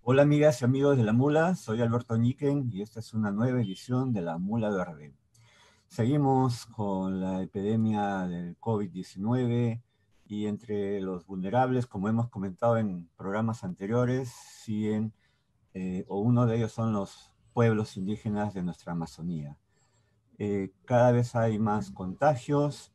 Hola amigas y amigos de La Mula, soy Alberto Ñiquen y esta es una nueva edición de La Mula Verde. Seguimos con la epidemia del COVID-19 y entre los vulnerables, como hemos comentado en programas anteriores, siguen, o uno de ellos son los pueblos indígenas de nuestra Amazonía. Cada vez hay más contagios,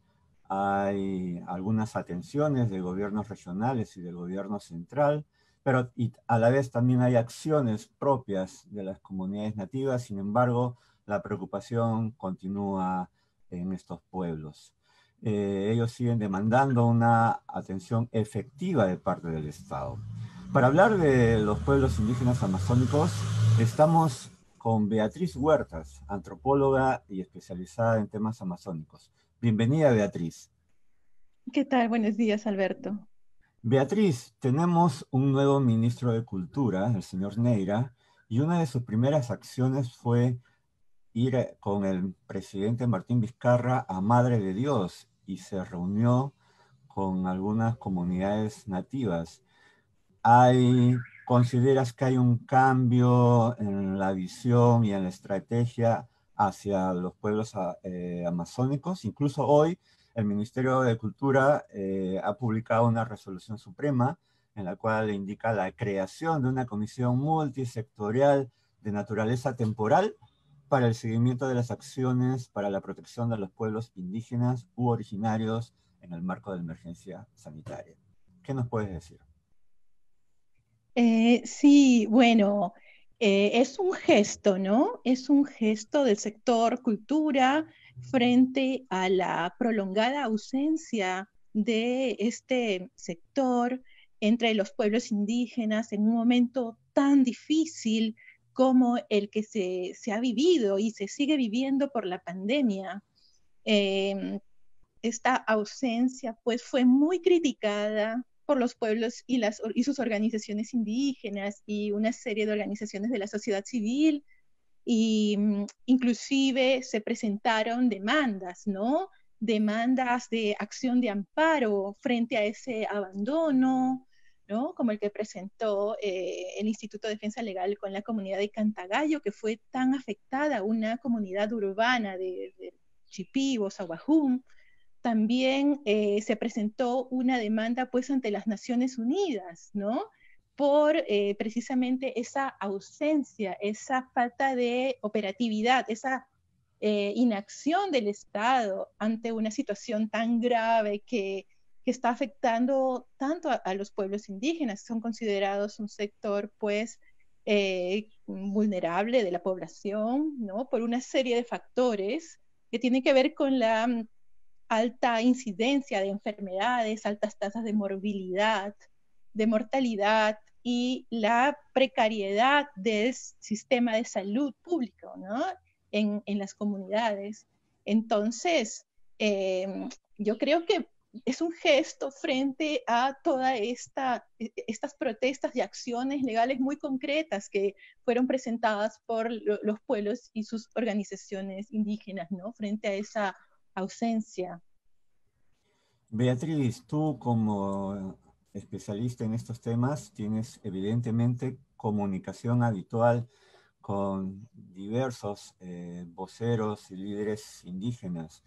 hay algunas atenciones de gobiernos regionales y del gobierno central, pero a la vez también hay acciones propias de las comunidades nativas. Sin embargo, la preocupación continúa en estos pueblos. Ellos siguen demandando una atención efectiva de parte del Estado. Para hablar de los pueblos indígenas amazónicos, estamos con Beatriz Huertas, antropóloga y especializada en temas amazónicos. Bienvenida, Beatriz. ¿Qué tal? Buenos días, Alberto. Beatriz, tenemos un nuevo ministro de Cultura, el señor Neira, y una de sus primeras acciones fue ir con el presidente Martín Vizcarra a Madre de Dios y se reunió con algunas comunidades nativas. ¿Consideras que hay un cambio en la visión y en la estrategia hacia los pueblos amazónicos? Incluso hoy el Ministerio de Cultura ha publicado una resolución suprema en la cual indica la creación de una comisión multisectorial de naturaleza temporal para el seguimiento de las acciones para la protección de los pueblos indígenas u originarios en el marco de la emergencia sanitaria. ¿Qué nos puedes decir? Sí, bueno, es un gesto, ¿no? Es un gesto del sector cultura frente a la prolongada ausencia de este sector entre los pueblos indígenas en un momento tan difícil como el que se ha vivido y se sigue viviendo por la pandemia. Eh, Esta ausencia pues fue muy criticada por los pueblos y sus organizaciones indígenas y una serie de organizaciones de la sociedad civil y inclusive se presentaron demandas, ¿no? Demandas de acción de amparo frente a ese abandono, ¿no? Como el que presentó el Instituto de Defensa Legal con la comunidad de Cantagallo, que fue tan afectada, una comunidad urbana de Chipibos, Aguajún. También se presentó una demanda pues ante las Naciones Unidas, ¿no? Por precisamente esa ausencia, esa falta de operatividad, esa inacción del Estado ante una situación tan grave que está afectando tanto a los pueblos indígenas, son considerados un sector pues vulnerable de la población, ¿no? Por una serie de factores que tienen que ver con la alta incidencia de enfermedades, altas tasas de morbilidad, de mortalidad y la precariedad del sistema de salud público, ¿no? En las comunidades. Entonces, eh, yo creo que es un gesto frente a todas estas protestas y acciones legales muy concretas que fueron presentadas por los pueblos y sus organizaciones indígenas, ¿no? Frente a esa ausencia. Beatriz, tú como especialista en estos temas tienes evidentemente comunicación habitual con diversos voceros y líderes indígenas.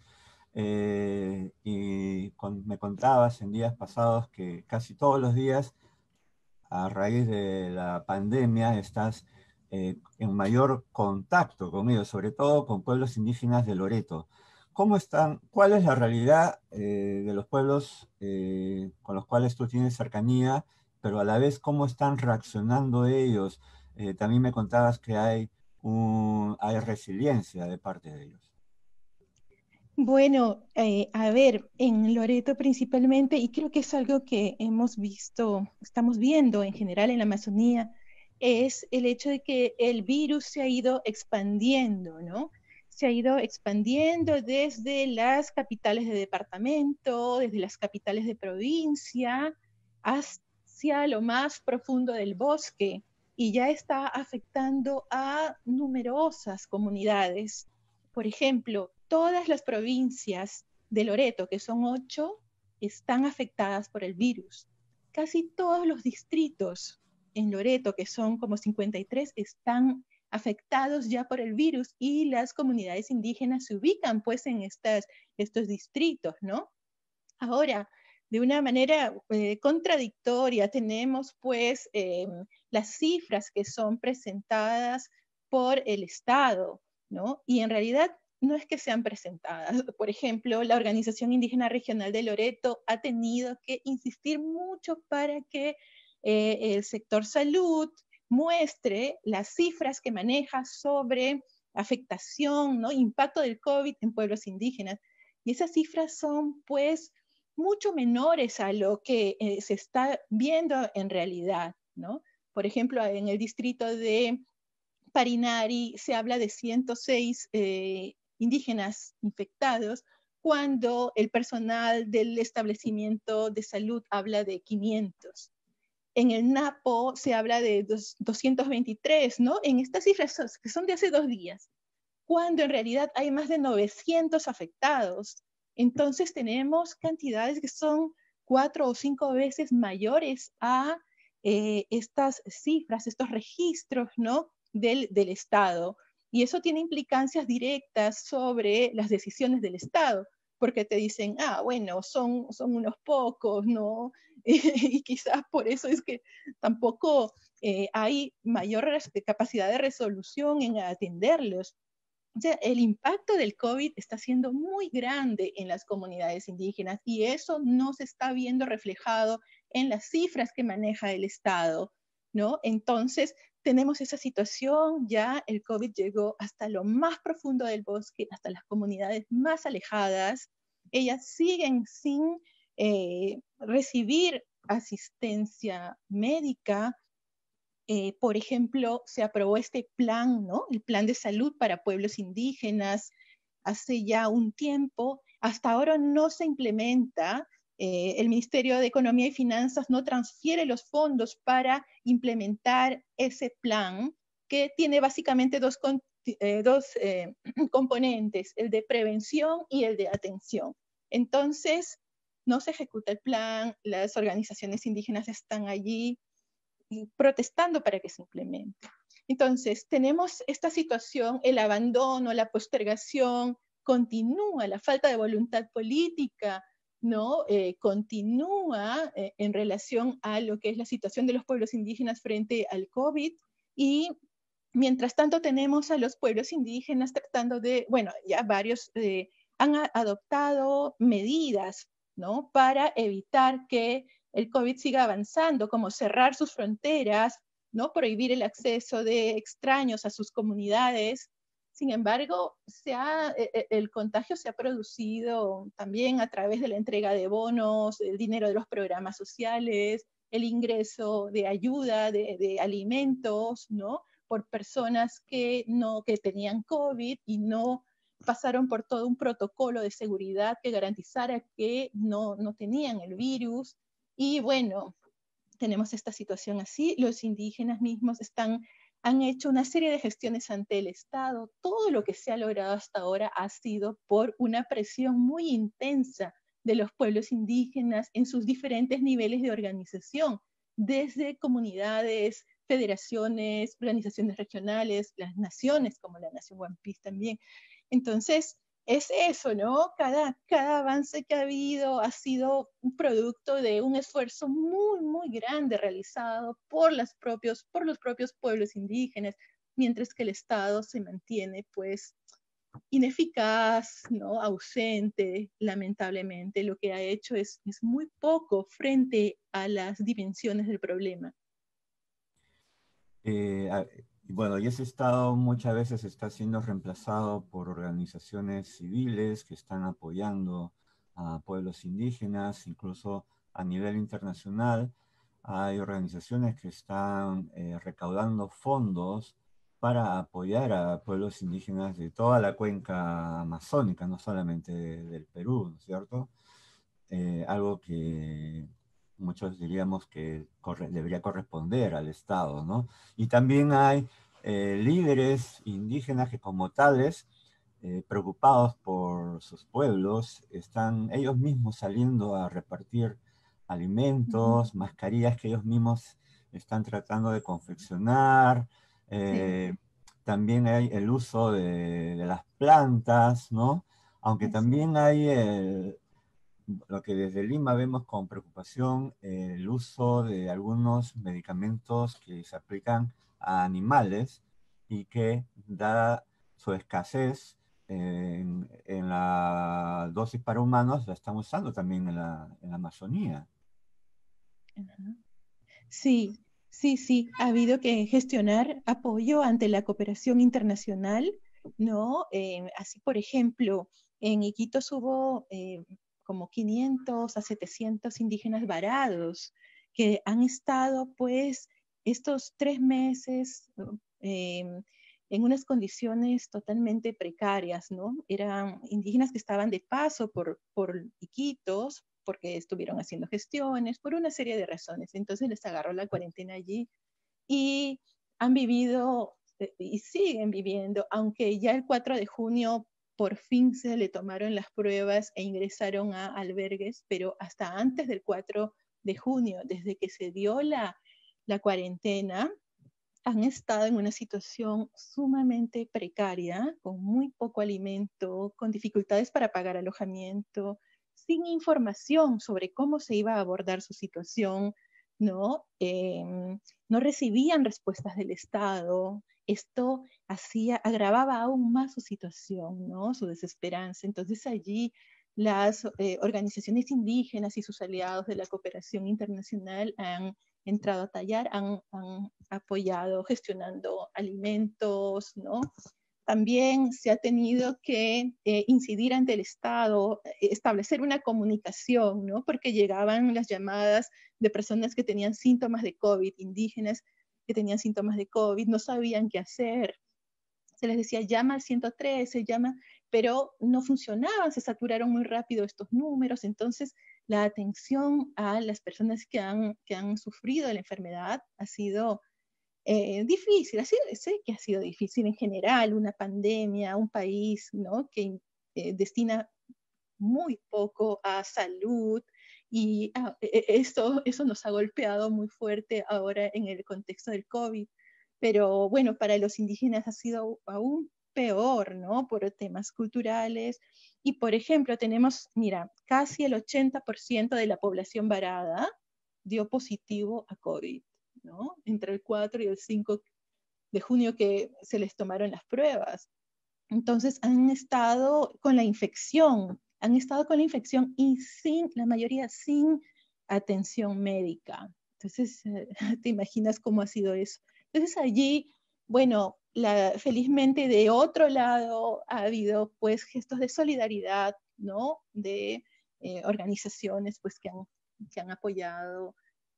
Me contabas en días pasados que casi todos los días, a raíz de la pandemia, estás en mayor contacto con ellos, sobre todo con pueblos indígenas de Loreto. ¿Cómo están? ¿Cuál es la realidad de los pueblos con los cuales tú tienes cercanía, pero a la vez cómo están reaccionando ellos? También me contabas que hay resiliencia de parte de ellos. Bueno, a ver, en Loreto principalmente, y creo que es algo que hemos visto, estamos viendo en general en la Amazonía, es el hecho de que el virus se ha ido expandiendo, ¿no? Se ha ido expandiendo desde las capitales de departamento, desde las capitales de provincia, hacia lo más profundo del bosque, y ya está afectando a numerosas comunidades. Por ejemplo, todas las provincias de Loreto, que son 8, están afectadas por el virus. Casi todos los distritos. en Loreto, que son como 53, están afectados ya por el virus y las comunidades indígenas se ubican pues en estos distritos, ¿no? Ahora, de una manera contradictoria, tenemos pues las cifras que son presentadas por el Estado, ¿no? Y en realidad no es que sean presentadas. Por ejemplo, la Organización Indígena Regional de Loreto ha tenido que insistir mucho para que el sector salud muestre las cifras que maneja sobre afectación, ¿no? Impacto del COVID en pueblos indígenas. Y esas cifras son, pues, mucho menores a lo que se está viendo en realidad, ¿no? Por ejemplo, en el distrito de Parinari se habla de 106 indígenas infectados, cuando el personal del establecimiento de salud habla de 500. En el Napo se habla de 223, ¿no? En estas cifras que son de hace 2 días, cuando en realidad hay más de 900 afectados. Entonces tenemos cantidades que son 4 o 5 veces mayores a estas cifras, estos registros, ¿no? del Estado. Y eso tiene implicancias directas sobre las decisiones del Estado, porque te dicen, bueno, son unos pocos, ¿no? Y quizás por eso es que tampoco hay mayor capacidad de resolución en atenderlos. O sea, el impacto del COVID está siendo muy grande en las comunidades indígenas y eso no se está viendo reflejado en las cifras que maneja el Estado, ¿no? Entonces, tenemos esa situación, ya el COVID llegó hasta lo más profundo del bosque, hasta las comunidades más alejadas. Ellas siguen sin recibir asistencia médica. Por ejemplo, se aprobó este plan, ¿no? El plan de salud para pueblos indígenas hace ya un tiempo. Hasta ahora no se implementa. El Ministerio de Economía y Finanzas no transfiere los fondos para implementar ese plan, que tiene básicamente dos componentes, el de prevención y el de atención. Entonces, no se ejecuta el plan, las organizaciones indígenas están allí protestando para que se implemente. Entonces, tenemos esta situación, el abandono, la postergación, continúa la falta de voluntad política, ¿no? Continúa en relación a lo que es la situación de los pueblos indígenas frente al COVID, y mientras tanto tenemos a los pueblos indígenas tratando de, bueno, ya varios han adoptado medidas, ¿no? Para evitar que el COVID siga avanzando, como cerrar sus fronteras, ¿no? Prohibir el acceso de extraños a sus comunidades. Sin embargo, el contagio se ha producido también a través de la entrega de bonos, el dinero de los programas sociales, el ingreso de ayuda, de alimentos, ¿no? Por personas que tenían COVID y no pasaron por todo un protocolo de seguridad que garantizara que no tenían el virus. Y bueno, tenemos esta situación así. Los indígenas mismos han hecho una serie de gestiones ante el Estado. Todo lo que se ha logrado hasta ahora ha sido por una presión muy intensa de los pueblos indígenas en sus diferentes niveles de organización, desde comunidades, federaciones, organizaciones regionales, las naciones, como la Nación One Piece también. Entonces, es eso, ¿no? Cada avance que ha habido ha sido un producto de un esfuerzo muy, muy grande realizado por los propios pueblos indígenas, mientras que el Estado se mantiene, pues, ineficaz, ¿no? Ausente, lamentablemente. Lo que ha hecho es muy poco frente a las dimensiones del problema. Bueno, y ese Estado muchas veces está siendo reemplazado por organizaciones civiles que están apoyando a pueblos indígenas, incluso a nivel internacional. Hay organizaciones que están recaudando fondos para apoyar a pueblos indígenas de toda la cuenca amazónica, no solamente del Perú, ¿no es cierto? Algo que muchos diríamos que debería corresponder al Estado, ¿no? Y también hay líderes indígenas que como tales, preocupados por sus pueblos, están ellos mismos saliendo a repartir alimentos, mascarillas que ellos mismos están tratando de confeccionar. Sí, eh, También hay el uso de las plantas, ¿no? Aunque así también hay lo que desde Lima vemos con preocupación, el uso de algunos medicamentos que se aplican a animales y que, dada su escasez en la dosis para humanos, la están usando también en la Amazonía. ajá. Sí, sí, sí, ha habido que gestionar apoyo ante la cooperación internacional, ¿no? Así, por ejemplo, en Iquitos hubo como 500 a 700 indígenas varados que han estado, pues, estos 3 meses en unas condiciones totalmente precarias, ¿no? Eran indígenas que estaban de paso por Iquitos, porque estuvieron haciendo gestiones, por una serie de razones. Entonces les agarró la cuarentena allí y han vivido y siguen viviendo, aunque ya el 4 de junio por fin se le tomaron las pruebas e ingresaron a albergues, pero hasta antes del 4 de junio, desde que se dio la cuarentena, han estado en una situación sumamente precaria, con muy poco alimento, con dificultades para pagar alojamiento, sin información sobre cómo se iba a abordar su situación, ¿no? No recibían respuestas del Estado. Esto agravaba aún más su situación, ¿no? Su desesperanza. Entonces allí las organizaciones indígenas y sus aliados de la cooperación internacional han entrado a tallar, han apoyado gestionando alimentos, ¿no? También se ha tenido que incidir ante el Estado, establecer una comunicación, ¿no? Porque llegaban las llamadas de personas que tenían síntomas de COVID, indígenas que tenían síntomas de COVID, no sabían qué hacer. Se les decía, llama al 113, llama, pero no funcionaban, se saturaron muy rápido estos números, entonces la atención a las personas que han sufrido de la enfermedad ha sido difícil, sé que ha sido difícil en general, una pandemia, un país, ¿no? Que destina muy poco a salud y eso nos ha golpeado muy fuerte ahora en el contexto del COVID. Pero bueno, para los indígenas ha sido aún peor, ¿no? Por temas culturales. Y por ejemplo, tenemos, mira, casi el 80% de la población varada dio positivo a COVID, ¿no? Entre el 4 y el 5 de junio que se les tomaron las pruebas. Entonces han estado con la infección y la mayoría sin atención médica. Entonces, te imaginas cómo ha sido eso. Entonces allí, bueno, felizmente de otro lado ha habido pues gestos de solidaridad, ¿no? De organizaciones pues que han apoyado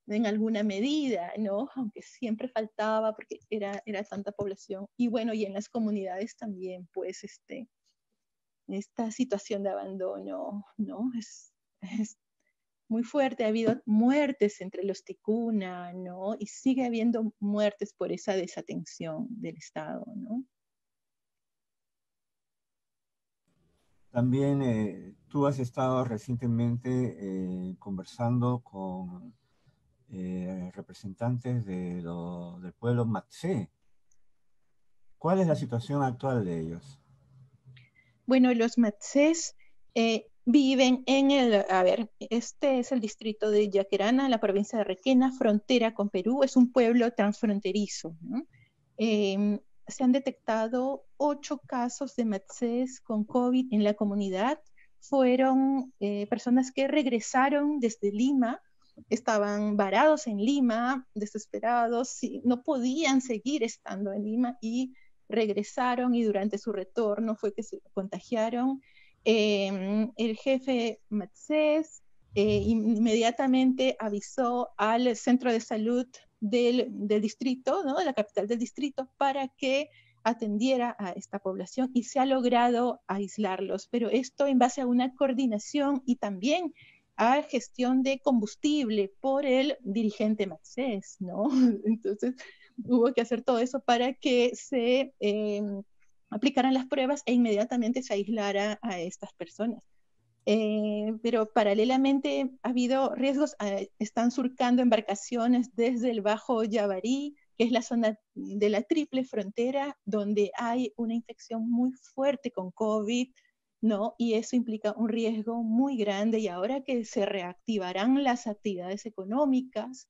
en alguna medida, ¿no? Aunque siempre faltaba porque era tanta población. Y bueno, y en las comunidades también, pues, esta situación de abandono, ¿no? Es muy fuerte. Ha habido muertes entre los ticuna, ¿no? Y sigue habiendo muertes por esa desatención del Estado, ¿no? También tú has estado recientemente conversando con representantes del pueblo Matse. ¿Cuál es la situación actual de ellos? Bueno, los Matses viven a ver, este es el distrito de Yaquerana, la provincia de Requena, frontera con Perú, es un pueblo transfronterizo, ¿no? Se han detectado 8 casos de Matses con COVID en la comunidad. Fueron personas que regresaron desde Lima, estaban varados en Lima, desesperados, no podían seguir estando en Lima y regresaron y durante su retorno fue que se contagiaron. El jefe Matsés inmediatamente avisó al centro de salud del distrito, ¿no? De la capital del distrito, para que atendiera a esta población y se ha logrado aislarlos, pero esto en base a una coordinación y también a gestión de combustible por el dirigente Matsés, ¿no? Entonces, hubo que hacer todo eso para que se aplicaran las pruebas e inmediatamente se aislara a estas personas. Pero paralelamente ha habido riesgos, están surcando embarcaciones desde el Bajo Yabarí, que es la zona de la triple frontera, donde hay una infección muy fuerte con COVID, ¿no? Y eso implica un riesgo muy grande, y ahora que se reactivarán las actividades económicas,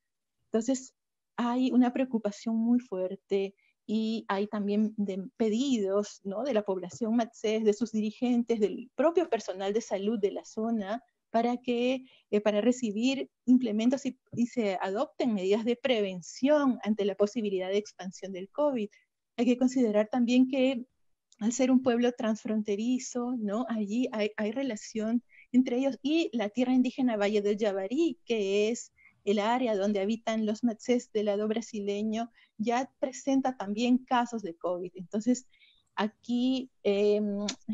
entonces hay una preocupación muy fuerte, y hay también pedidos, ¿no?, de la población matsés, de sus dirigentes, del propio personal de salud de la zona, para recibir implementos y se adopten medidas de prevención ante la posibilidad de expansión del COVID. Hay que considerar también que al ser un pueblo transfronterizo, ¿no?, allí hay relación entre ellos y la tierra indígena Valle del Yabarí, que es el área donde habitan los matsés del lado brasileño, ya presenta también casos de COVID. Entonces, aquí es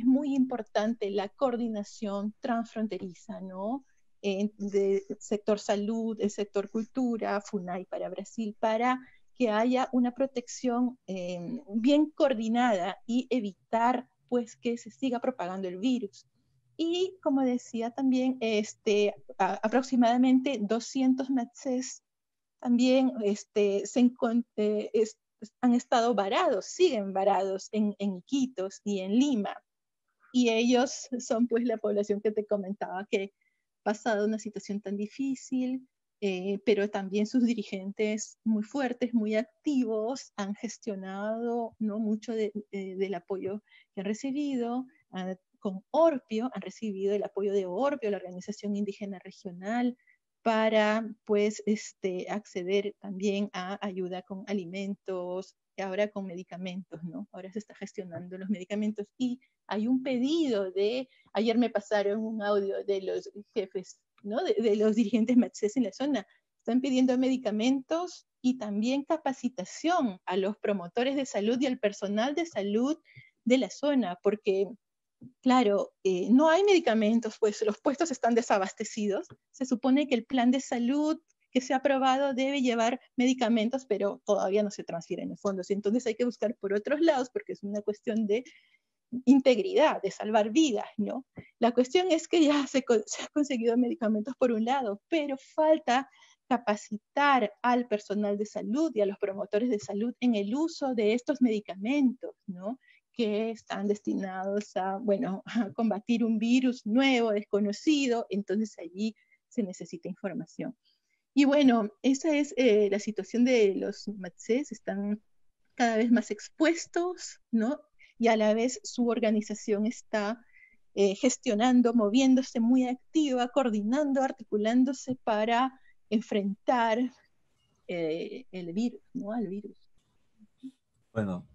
muy importante la coordinación transfronteriza, ¿no? Del sector salud, el sector cultura, FUNAI para Brasil, para que haya una protección bien coordinada y evitar pues que se siga propagando el virus. Y como decía también, aproximadamente 200 matsés también han estado varados, siguen varados en Iquitos y en Lima. Y ellos son pues la población que te comentaba que ha pasado una situación tan difícil, pero también sus dirigentes muy fuertes, muy activos, han gestionado, ¿no?, mucho del apoyo que han recibido. Con Orpio, han recibido el apoyo de Orpio, la Organización Indígena Regional, para pues acceder también a ayuda con alimentos, ahora con medicamentos, ¿no? Ahora se está gestionando los medicamentos, y hay un pedido ayer me pasaron un audio de los jefes, ¿no?, de los dirigentes matsés en la zona. Están pidiendo medicamentos y también capacitación a los promotores de salud y al personal de salud de la zona, porque claro, no hay medicamentos, pues los puestos están desabastecidos. Se supone que el plan de salud que se ha aprobado debe llevar medicamentos, pero todavía no se transfieren los fondos. Entonces hay que buscar por otros lados, porque es una cuestión de integridad, de salvar vidas, ¿no? La cuestión es que ya se ha conseguido medicamentos por un lado, pero falta capacitar al personal de salud y a los promotores de salud en el uso de estos medicamentos, ¿no?, que están destinados a, bueno, a combatir un virus nuevo, desconocido. Entonces allí se necesita información. Y bueno, esa es la situación de los matsés. Están cada vez más expuestos, ¿no? Y a la vez su organización está gestionando, moviéndose muy activa, coordinando, articulándose para enfrentar el virus, ¿no?, al virus. Bueno,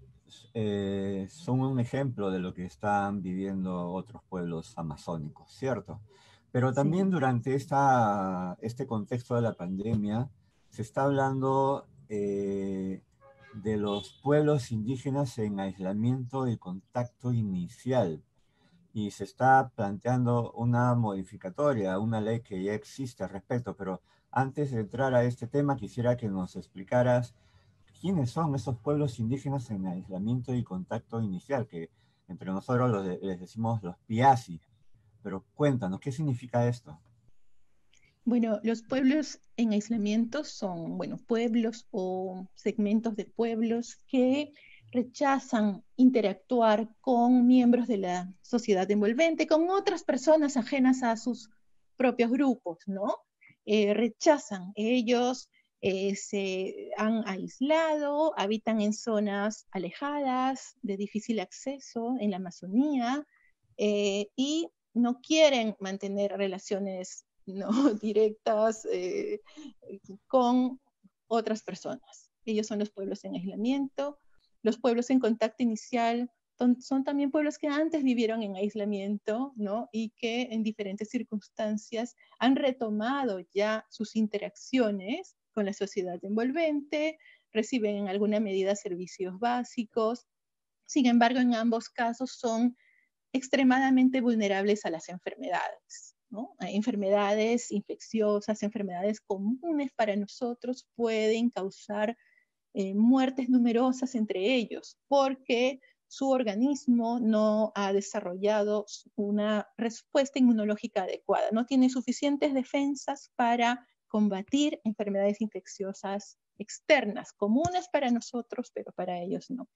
son un ejemplo de lo que están viviendo otros pueblos amazónicos, ¿cierto? Pero también Sí. durante este contexto de la pandemia se está hablando de los pueblos indígenas en aislamiento y contacto inicial. Y se está planteando una modificatoria, una ley que ya existe al respecto. Pero antes de entrar a este tema, quisiera que nos explicaras quiénes son esos pueblos indígenas en aislamiento y contacto inicial, que entre nosotros les decimos los Piasi. Pero cuéntanos, ¿qué significa esto? Bueno, los pueblos en aislamiento son, bueno, pueblos o segmentos de pueblos que rechazan interactuar con miembros de la sociedad envolvente, con otras personas ajenas a sus propios grupos, ¿no? Rechazan. Ellos se han aislado, habitan en zonas alejadas, de difícil acceso, en la Amazonía, y no quieren mantener relaciones, no directas, con otras personas. Ellos son los pueblos en aislamiento. Los pueblos en contacto inicial son también pueblos que antes vivieron en aislamiento, ¿no?, y que en diferentes circunstancias han retomado ya sus interacciones con la sociedad envolvente, reciben en alguna medida servicios básicos. Sin embargo, en ambos casos son extremadamente vulnerables a las enfermedades, ¿no? Enfermedades infecciosas, enfermedades comunes para nosotros, pueden causar muertes numerosas entre ellos, porque su organismo no ha desarrollado una respuesta inmunológica adecuada, no tiene suficientes defensas para combatir enfermedades infecciosas externas, comunes para nosotros, pero para ellos no.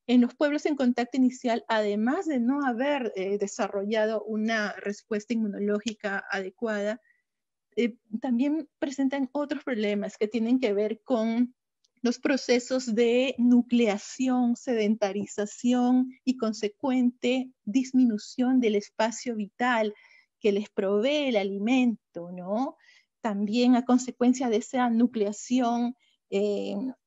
En los pueblos en contacto inicial, además de no haber desarrollado una respuesta inmunológica adecuada, también presentan otros problemas que tienen que ver con los procesos de nucleación, sedentarización y consecuente disminución del espacio vital que les provee el alimento, ¿no? También a consecuencia de esa nucleación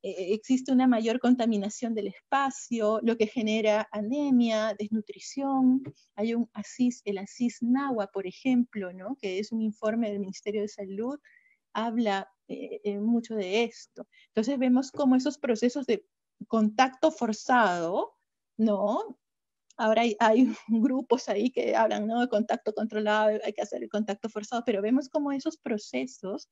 existe una mayor contaminación del espacio, lo que genera anemia, desnutrición. Hay el ASIS NAWA, por ejemplo, ¿no? Que es un informe del Ministerio de Salud, habla mucho de esto. Entonces vemos cómo esos procesos de contacto forzado, ¿no? Ahora hay grupos ahí que hablan, ¿no? De contacto controlado, hay que hacer el contacto forzado, pero vemos cómo esos procesos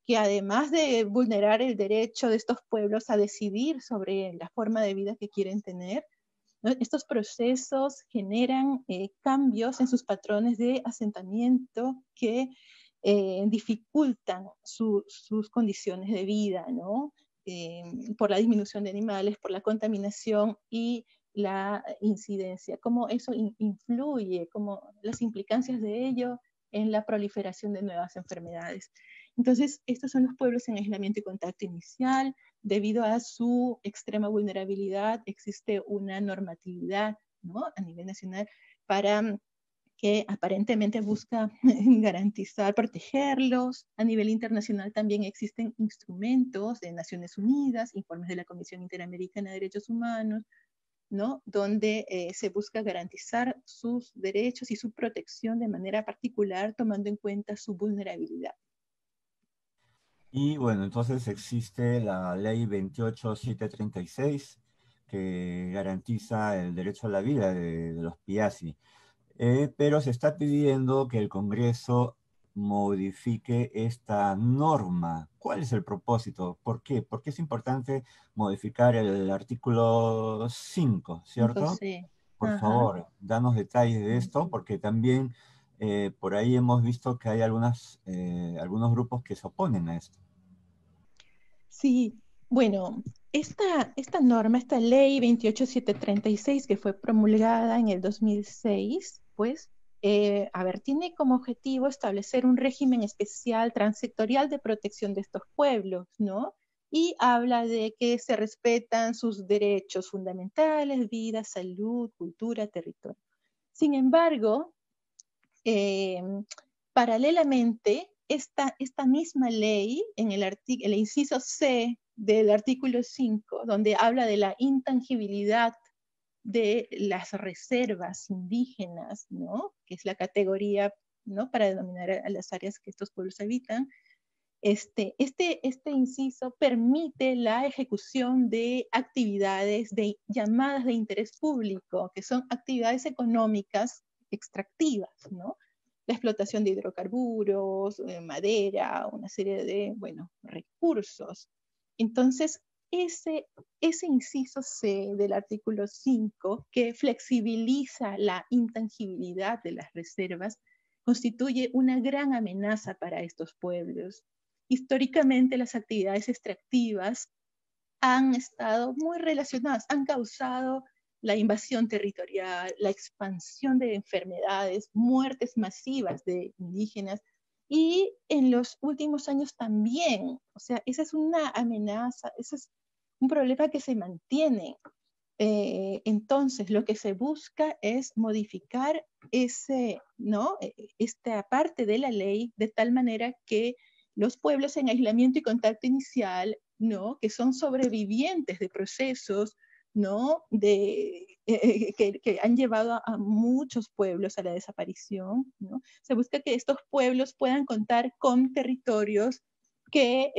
que además de vulnerar el derecho de estos pueblos a decidir sobre la forma de vida que quieren tener, ¿no? Estos procesos generan cambios en sus patrones de asentamiento que dificultan sus condiciones de vida, ¿no? Por la disminución de animales, por la contaminación y la incidencia, cómo eso influye, cómo las implicancias de ello en la proliferación de nuevas enfermedades. Entonces, estos son los pueblos en aislamiento y contacto inicial. Debido a su extrema vulnerabilidad, existe una normatividad, ¿no? A nivel nacional para que aparentemente busca garantizar, protegerlos. A nivel internacional también existen instrumentos de Naciones Unidas, informes de la Comisión Interamericana de Derechos Humanos, ¿no? Donde se busca garantizar sus derechos y su protección de manera particular, tomando en cuenta su vulnerabilidad. Y bueno, entonces existe la ley 28736 que garantiza el derecho a la vida de los PIASI. Pero se está pidiendo que el Congreso modifique esta norma. ¿Cuál es el propósito? ¿Por qué? Porque es importante modificar el artículo 5, ¿cierto? Entonces, Por ajá. favor, danos detalles de esto, porque también por ahí hemos visto que hay algunos grupos que se oponen a esto. Sí, bueno, esta norma, esta ley 28736 que fue promulgada en el 2006, pues, a ver, tiene como objetivo establecer un régimen especial transectorial de protección de estos pueblos, ¿no? Y habla de que se respetan sus derechos fundamentales, vida, salud, cultura, territorio. Sin embargo, eh, paralelamente, esta misma ley, en el inciso C del artículo 5, donde habla de la intangibilidad de las reservas indígenas, ¿no? Que es la categoría, ¿no? Para denominar a las áreas que estos pueblos habitan, este inciso permite la ejecución de actividades de llamadas de interés público, que son actividades económicas extractivas, ¿no? La explotación de hidrocarburos, madera, una serie de, bueno, recursos. Entonces, ese inciso C del artículo 5, que flexibiliza la intangibilidad de las reservas, constituye una gran amenaza para estos pueblos. Históricamente las actividades extractivas han estado muy relacionadas, han causado la invasión territorial, la expansión de enfermedades, muertes masivas de indígenas y en los últimos años también. O sea, esa es una amenaza, ese es un problema que se mantiene. Entonces, lo que se busca es modificar ¿no? Esta parte de la ley de tal manera que los pueblos en aislamiento y contacto inicial, ¿no? Que son sobrevivientes de procesos, ¿no? Que han llevado a muchos pueblos a la desaparición, ¿no? Se busca que estos pueblos puedan contar con territorios que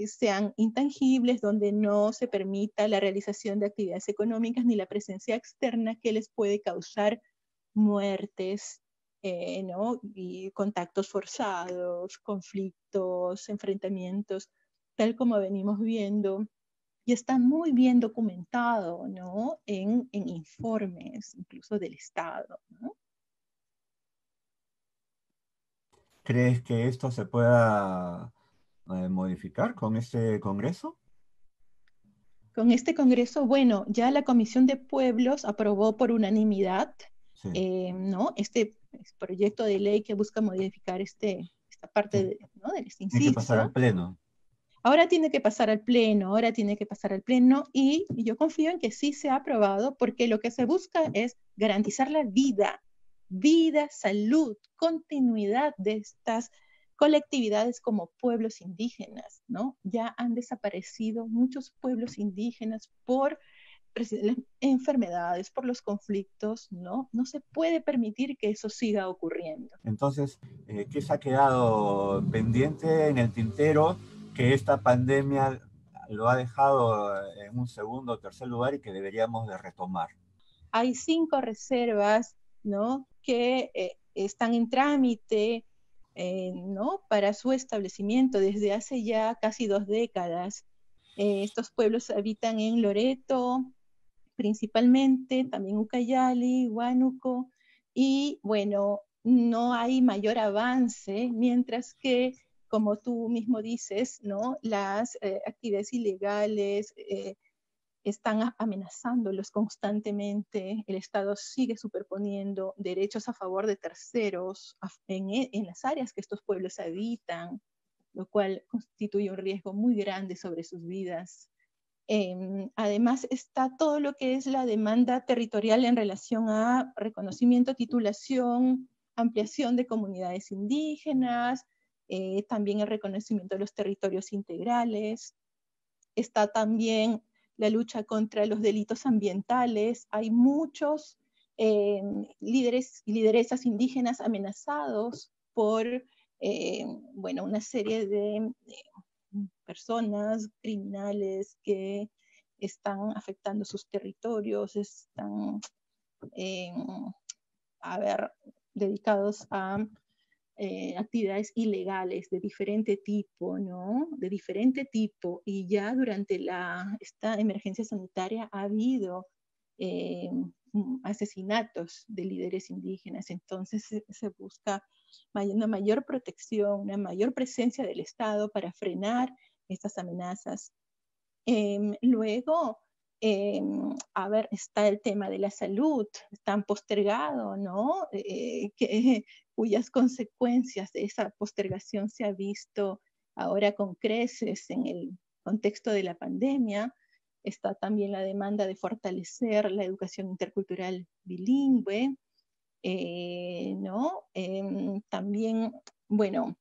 sean intangibles, donde no se permita la realización de actividades económicas ni la presencia externa que les puede causar muertes, ¿no? Y contactos forzados, conflictos, enfrentamientos, tal como venimos viendo y está muy bien documentado, ¿no? En informes, incluso del Estado, ¿no? ¿Crees que esto se pueda modificar con este Congreso? Con este Congreso, bueno, ya la Comisión de Pueblos aprobó por unanimidad, Sí, ¿no? Este proyecto de ley que busca modificar esta parte sí. ¿no? Del Tiene que pasar al inciso. Pleno. Ahora tiene que pasar al Pleno, ahora tiene que pasar al Pleno y yo confío en que sí se ha aprobado porque lo que se busca es garantizar la vida, salud, continuidad de estas colectividades como pueblos indígenas, ¿no? Ya han desaparecido muchos pueblos indígenas por las enfermedades, por los conflictos, ¿no? No se puede permitir que eso siga ocurriendo. Entonces, ¿qué se ha quedado pendiente en el tintero que esta pandemia lo ha dejado en un segundo o tercer lugar y que deberíamos de retomar? Hay 5 reservas, ¿no? Que están en trámite, ¿no? Para su establecimiento desde hace ya casi 2 décadas. Estos pueblos habitan en Loreto, principalmente, también Ucayali, Huánuco, y bueno, no hay mayor avance, mientras que, como tú mismo dices, ¿no? Las actividades ilegales están amenazándolos constantemente, el Estado sigue superponiendo derechos a favor de terceros en las áreas que estos pueblos habitan, lo cual constituye un riesgo muy grande sobre sus vidas. Además está todo lo que es la demanda territorial en relación a reconocimiento, titulación, ampliación de comunidades indígenas, también el reconocimiento de los territorios integrales. Está también la lucha contra los delitos ambientales. Hay muchos líderes y lideresas indígenas amenazados por bueno, una serie de personas criminales que están afectando sus territorios, están eh, a ver, dedicados a actividades ilegales de diferente tipo, ¿no? De diferente tipo. Y ya durante esta emergencia sanitaria ha habido eh, asesinatos de líderes indígenas. Entonces se busca una mayor protección, una mayor presencia del Estado para frenar estas amenazas. Luego, a ver, está el tema de la salud, tan postergado, ¿no? Cuyas consecuencias de esa postergación se ha visto ahora con creces en el contexto de la pandemia. Está también la demanda de fortalecer la educación intercultural bilingüe, ¿no? También, bueno,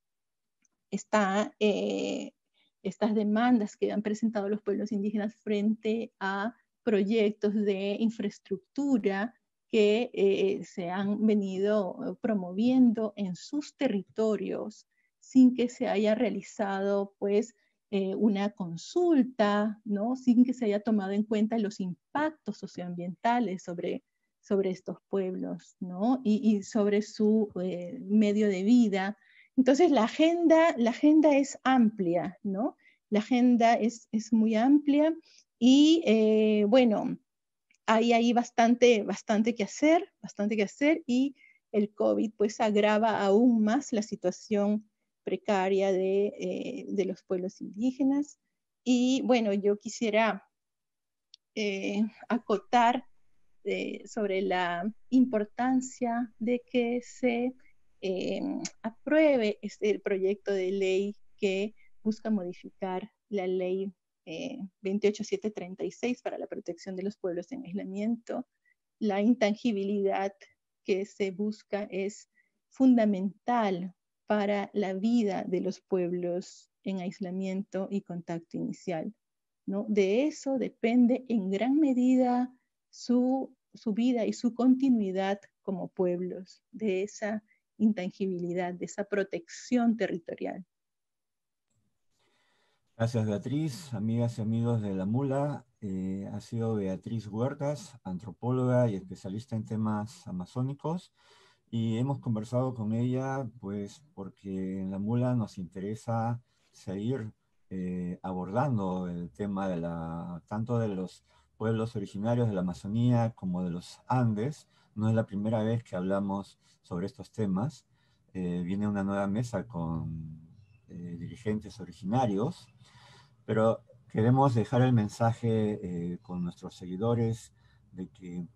está estas demandas que han presentado los pueblos indígenas frente a proyectos de infraestructura que se han venido promoviendo en sus territorios sin que se haya realizado pues una consulta, ¿no? Sin que se haya tomado en cuenta los impactos socioambientales sobre estos pueblos, ¿no? Y sobre su medio de vida. Entonces la agenda es amplia, ¿no? La agenda es muy amplia y bueno, hay ahí bastante que hacer y el COVID pues agrava aún más la situación precaria de los pueblos indígenas. Y bueno, yo quisiera acotar sobre la importancia de que se eh, apruebe el proyecto de ley que busca modificar la ley 28736 para la protección de los pueblos en aislamiento. La intangibilidad que se busca es fundamental para la vida de los pueblos en aislamiento y contacto inicial, ¿no? De eso depende en gran medida su vida y su continuidad como pueblos, de esa intangibilidad, de esa protección territorial. Gracias, Beatriz. Amigas y amigos de La Mula, ha sido Beatriz Huertas, antropóloga y especialista en temas amazónicos, y hemos conversado con ella, pues, porque en La Mula nos interesa seguir abordando el tema de tanto de los pueblos originarios de la Amazonía como de los Andes. No es la primera vez que hablamos sobre estos temas. Viene una nueva mesa con dirigentes originarios, pero queremos dejar el mensaje con nuestros seguidores de que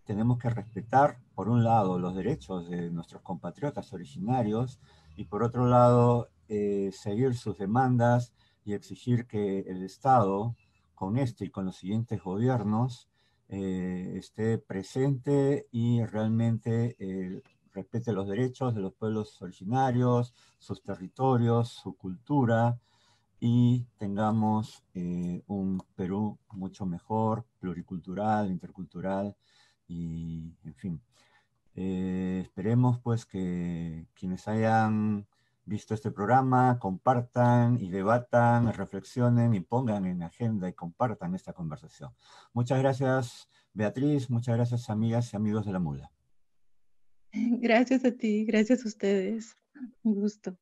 tenemos que respetar, por un lado, los derechos de nuestros compatriotas originarios y por otro lado, seguir sus demandas y exigir que el Estado, con este y con los siguientes gobiernos, esté presente y realmente respete los derechos de los pueblos originarios, sus territorios, su cultura, y tengamos un Perú mucho mejor, pluricultural, intercultural y, en fin. Esperemos pues que quienes hayan visto este programa compartan y debatan, reflexionen y pongan en agenda y compartan esta conversación. Muchas gracias, Beatriz, muchas gracias, amigas y amigos de la Mula. Gracias a ti, gracias a ustedes. Un gusto.